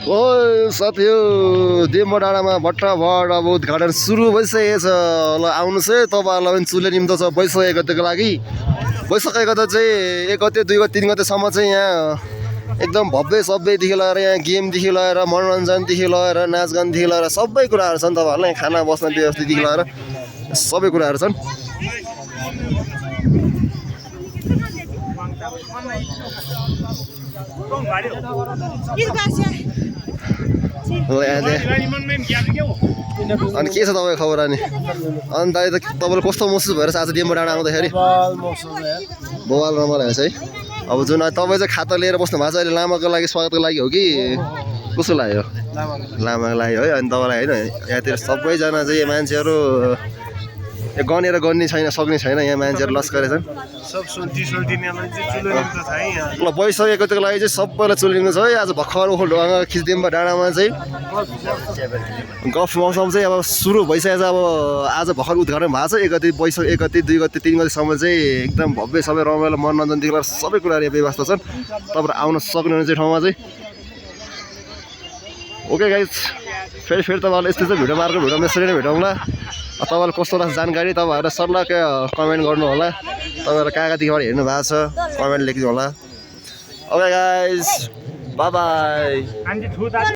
ओ साथीहरु देम्बा डाँडामा भट्टाभट अब उद्घाटन सुरु भइसकेको छ ल आउनुस् है तपाईहरुलाई पनि चुले निम्तो छ भइसकेको गतेको लागि भइसकेको त चाहिँ 1 गते 2 गते 3 गतेसम्म चाहिँ यहाँ एकदम भव्य सभ्यदेखि लिएर यहाँ गेमदेखि लिएर मनोरञ्जनदेखि लिएर नाचगानदेखि लिएर सबै कुराहरू छन् तपाईहरुलाई खाना बस्न व्यवस्थादेखि लिएर सबै कुराहरू छन् अनि के छ तपाईको खबर अनि दाइ त तपाईले कस्तो महसुस भएर आज देम्बा डाँडा आउँदाखेरि बवाल रमाइलो है अब जुन तपाई चाहिँ खाता लिएर बस्नु भएको छ अहिले लामाको लागि स्वागतको लागि हो कि कसो लाग्यो लामाको लागि है अनि तपाईलाई हैन यहाँतिर सबैजना चाहिँ मान्छेहरू गनेर गन्ने छैन सक्ने छैन यहाँ मान्छेहरू लस्करे छन् सब सुल्टी सुल्टिनेलाई चाहिँ चुलो निम्तो छ है यहाँ ल भइसकेको लागि चाहिँ सबैलाई चुलिनु छ है आज भर्खर ओखल ढुङ्गा खिचदेम्बा डाँडामा चाहिँ गफ मौसम चाहिँ अब सुरु भइसकेको छ अब आज भर्खर उद्घाटन भएको छ 1 गते 1 गते 2 गते 3 गतेसम्म चाहिँ एकदम भव्य सबै रमाइलो मनोरञ्जनदेखि लिएर सबै कुराहरू व्यवस्था छन् तपाईहरु आउन सक्नुहुने चाहिँ ठाउँमा चाहिँ ओके गाइज फेरि तपाईहरुले यस्तो चाहिँ भिडियो मार्को भिडियोमा यसरी नै भेटौँला तपाईहरुलाई कस्तो लाग्छ जानकारी तपाईहरु सल्लाह कमेन्ट गर्नु होला तपाईहरु कहाँदेखिबाट हेर्नु भएको छ कमेन्ट लेख्नु होला ओके गाइज बाइ बाइ